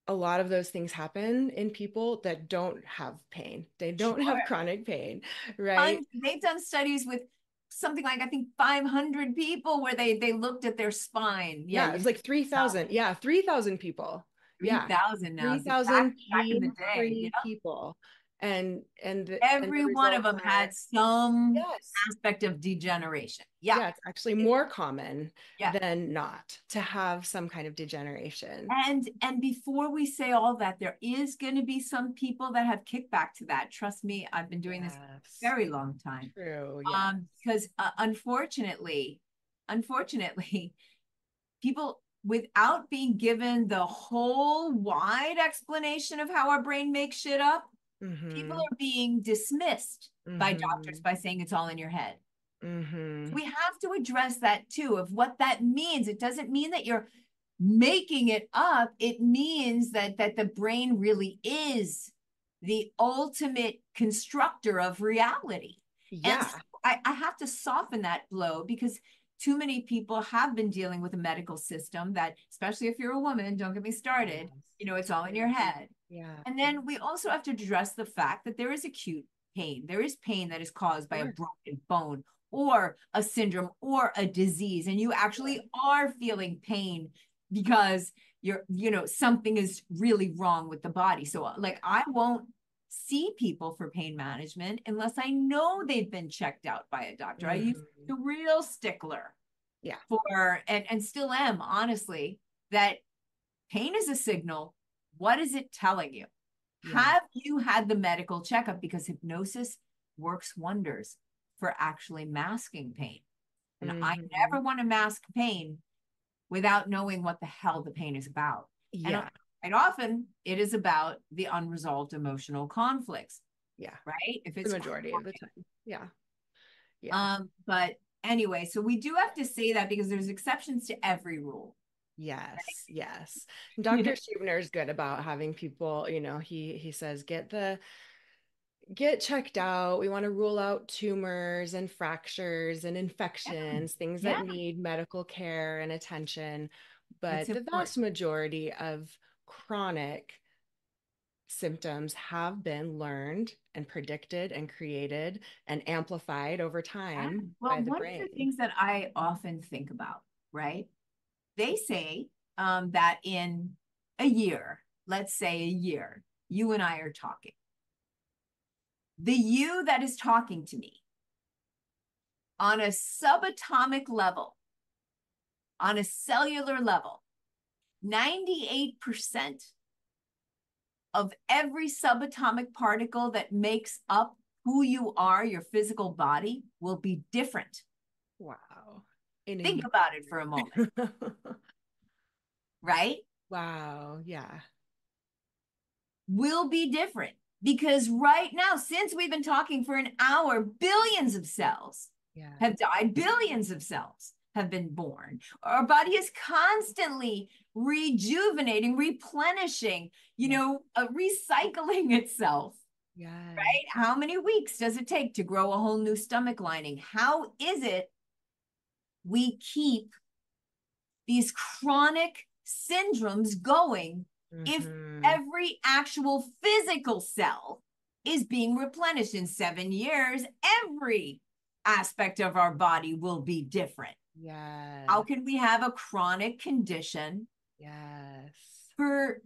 a lot of those things happen in people that don't have pain. They don't have sure. chronic pain, right? They've done studies with something like I think 500 people where they looked at their spine. Yeah, Yeah, it's you like 3,000. Yeah, 3,000 people. Yeah. 3,000 now. So 3,000 back in the day, pain-free people. And the every one of results them are, had some yes. aspect of degeneration. Yeah. Yeah, it's actually more common Yeah. than not to have some kind of degeneration. And before we say all that, there is going to be some people that have kickback to that. Trust me, I've been doing this for a Yes. very long time. True. Yeah. Because unfortunately, people without being given the whole wide explanation of how our brain makes shit up, people Mm-hmm. are being dismissed by doctors Mm-hmm. by saying it's all in your head. Mm-hmm. We have to address that too, of what that means. It doesn't mean that you're making it up. It means that the brain really is the ultimate constructor of reality. And so Yeah. I have to soften that blow because too many people have been dealing with a medical system that, especially if you're a woman, don't get me started, Yes. you know, it's all in your head. Yeah. And then we also have to address the fact that there is acute pain. There is pain that is caused by a broken bone or a syndrome or a disease. And you actually are feeling pain because you're, you know, something is really wrong with the body. So like, I won't see people for pain management unless I know they've been checked out by a doctor. I used to be a real stickler for, and still am, honestly, that pain is a signal. What is it telling you? Have you had the medical checkup? Because hypnosis works wonders for actually masking pain. And I never want to mask pain without knowing what the hell the pain is about. Yeah. And often it is about the unresolved emotional conflicts. Yeah. Right? If it's the majority of the time. Yeah. Yeah. But anyway, so we do have to say that because there's exceptions to every rule. Yes, right? Yes. Dr. Schubner is good about having people, you know, he says get checked out. We want to rule out tumors and fractures and infections, things that need medical care and attention. But the vast majority of chronic symptoms have been learned and predicted and created and amplified over time by the brain. One of the things that I often think about, right? They say that in a year, let's say a year, you and I are talking. The you that is talking to me on a subatomic level, on a cellular level, 98% of every subatomic particle that makes up who you are, your physical body, will be different. Wow. Think about it for a moment. Right? Wow. Yeah. Will be different. Because right now, since we've been talking for an hour, billions of cells have died, billions of cells have been born. Our body is constantly rejuvenating, replenishing, you know, recycling itself. Right? How many weeks does it take to grow a whole new stomach lining? How is it we keep these chronic syndromes going if every actual physical cell is being replenished in 7 years? Every aspect of our body will be different. How can we have a chronic condition for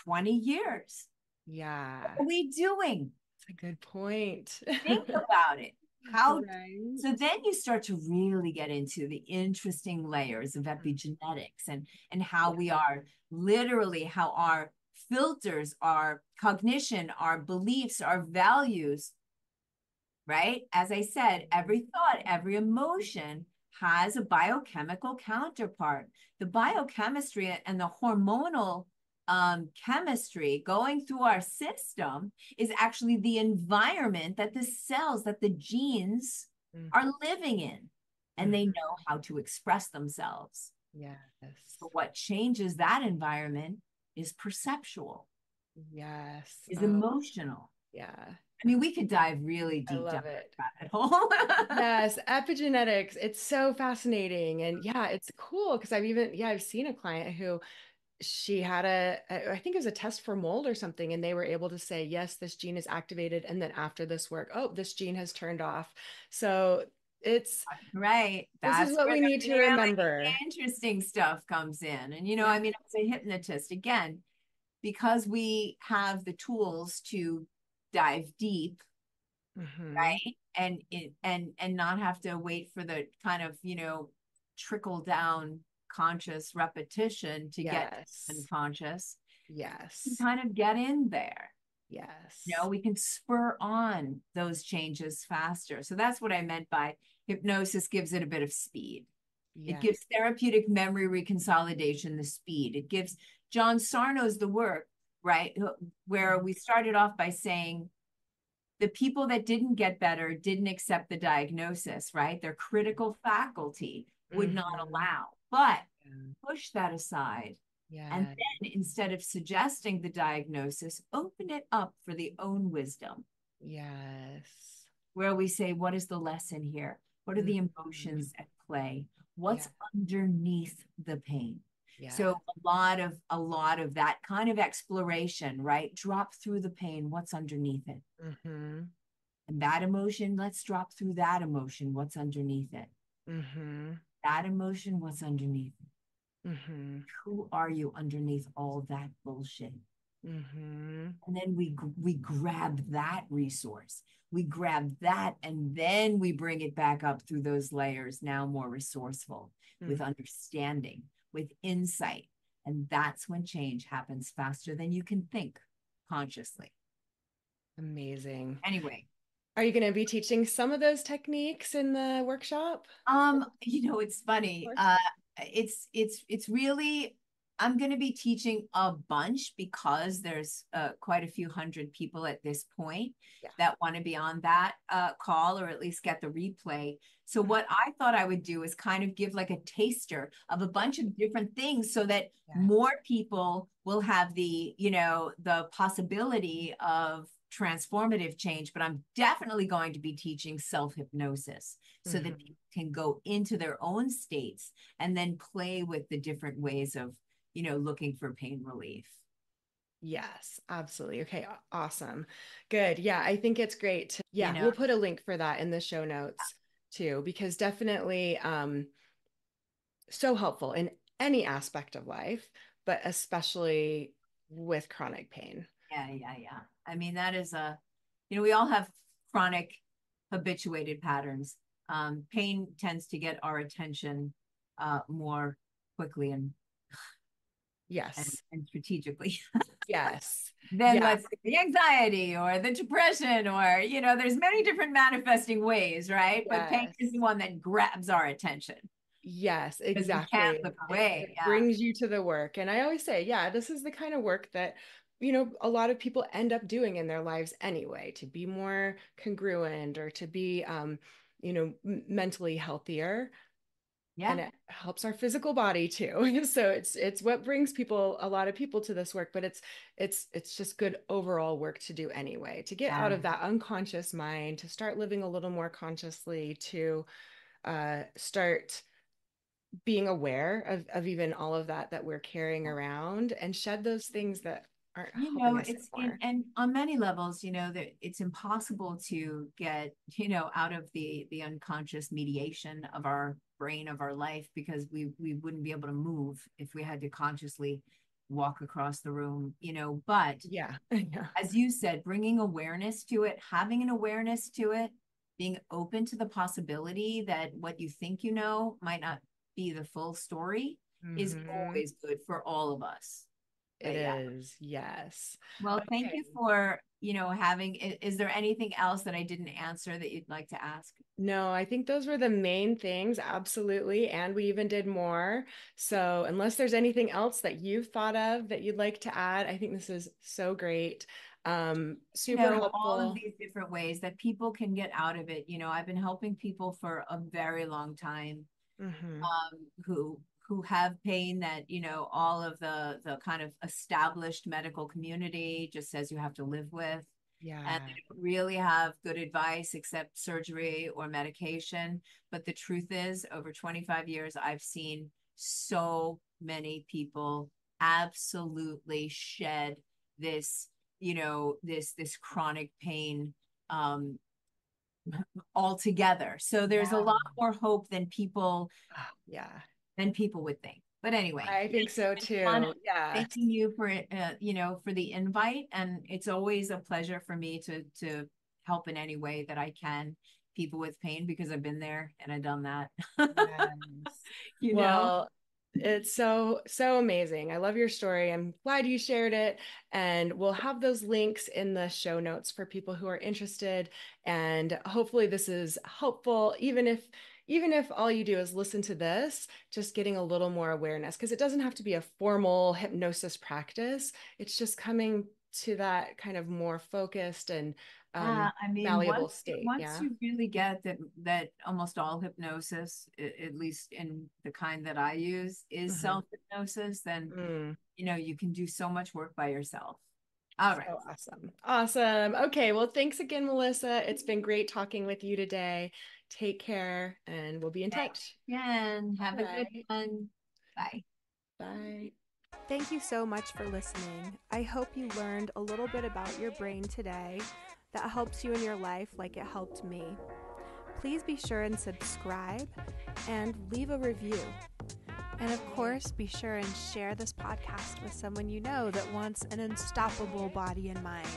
20 years? What are we doing? That's a good point. Think about it. So then you start to really get into the interesting layers of epigenetics and how we are literally, how our filters, our cognition, our beliefs, our values, right? As I said, every thought, every emotion has a biochemical counterpart. The biochemistry and the hormonal chemistry going through our system is actually the environment that the cells, that the genes are living in, and they know how to express themselves. So what changes that environment is perceptual. Is emotional. I mean, we could dive really deep down that rabbit hole. Yes, epigenetics. It's so fascinating. And yeah, it's cool because I've seen a client who she had I think it was a test for mold or something, and they were able to say, yes, this gene is activated. And then after this work, oh, this gene has turned off. So it's right. This is what we need to remember. Interesting stuff comes in. And, you know, I mean, as a hypnotist, again, because we have the tools to dive deep, right? And not have to wait for the kind of, you know, trickle down conscious repetition to get unconscious. We kind of get in there. You know, we can spur on those changes faster. So that's what I meant by hypnosis gives it a bit of speed. It gives therapeutic memory reconsolidation the speed. It gives John Sarno's the work, right? Where we started off by saying the people that didn't get better didn't accept the diagnosis, right? Their critical faculty would not allow, but push that aside. And then instead of suggesting the diagnosis, open it up for the own wisdom. Where we say, what is the lesson here? What are the emotions at replay Yeah. what's underneath the pain. So Yeah. a lot of that kind of exploration, right? Drop through the pain, what's underneath it. Mm-hmm. And that emotion, let's drop through that emotion, what's underneath it. Mm-hmm. That emotion, what's underneath it. Mm-hmm. Who are you underneath all that bullshit? Mm-hmm. And then we grab that resource, we grab that, and then we bring it back up through those layers, now more resourceful, with Mm. understanding, with insight. And that's when change happens faster than you can think consciously. Amazing. Anyway, Are you going to be teaching some of those techniques in the workshop? it's funny. Course. It's really, I'm going to be teaching a bunch because there's quite a few hundred people at this point Yeah. that want to be on that call, or at least get the replay. So what I thought I would do is kind of give like a taster of a bunch of different things so that Yeah. more people will have the possibility of transformative change. But I'm definitely going to be teaching self-hypnosis so that Mm-hmm. people can go into their own states and then play with the different ways of, looking for pain relief. Yes, absolutely. Okay, awesome. Good. Yeah, I think it's great to, You yeah, know, we'll put a link for that in the show notes too, because definitely so helpful in any aspect of life, but especially with chronic pain. yeah, yeah, yeah. I mean, that is we all have chronic habituated patterns. Pain tends to get our attention more quickly and, Yes. and strategically. Yes. Then Yeah. let's say the anxiety or the depression, or there's many different manifesting ways, right? But pain is the Yes. one that grabs our attention Yes, because we can't exactly. look It away. Yeah. brings you to the work. And I always say, yeah, this is the kind of work that, a lot of people end up doing in their lives anyway, to be more congruent or to be, mentally healthier. Yeah. And it helps our physical body too. So it's what brings a lot of people to this work, but it's just good overall work to do anyway, to get out Yeah. of that unconscious mind, to start living a little more consciously, to start being aware of even all of that we're carrying around and shed those things that aren't helping us It's in, anymore. and on many levels, that it's impossible to get, out of the unconscious mediation of our brain, of our life, because we wouldn't be able to move if we had to consciously walk across the room, but Yeah. Yeah. as you said, bringing awareness to it, having an awareness to it, being open to the possibility that what you think might not be the full story is Hmm. always good for all of us. It But yeah. is. Yes. Well, thank Okay. you for, having, is there anything else that I didn't answer that you'd like to ask? No, I think those were the main things, absolutely. And we even did more. So, unless there's anything else that you've thought of that you'd like to add, I think this is so great. Super All of helpful. these different ways that people can get out of it. I've been helping people for a very long time, Hmm. who have pain that, all of the kind of established medical community just says you have to live with. And Yeah. they don't really have good advice except surgery or medication. But the truth is, over 25 years, I've seen so many people absolutely shed this, this chronic pain um, altogether. So there's a Yeah. lot more hope Yeah. than people would think. But anyway, I think so it's fun. too. Yes. Thanking you for for the invite, and it's always a pleasure for me to help in any way that I can people with pain, because I've been there and I've done that. Yes. you know. Well, it's so amazing. I love your story. I'm glad you shared it. And we'll have those links in the show notes for people who are interested. And hopefully this is helpful, even if all you do is listen to this, just getting a little more awareness, because it doesn't have to be a formal hypnosis practice. It's just coming to that kind of more focused and Yeah, I mean, malleable state. once Yeah. you really get that almost all hypnosis, at least in the kind that I use, is Hmm. self hypnosis, then Mm. you can do so much work by yourself. All right. So awesome. Awesome. Okay. Well, thanks again, Melissa. It's been great talking with you today. Take care and we'll be in touch. Again, have All a good right. one. Bye. Bye. Thank you so much for listening. I hope you learned a little bit about your brain today that helps you in your life like it helped me. Please be sure and subscribe and leave a review. And of course, be sure and share this podcast with someone you know that wants an unstoppable body and mind.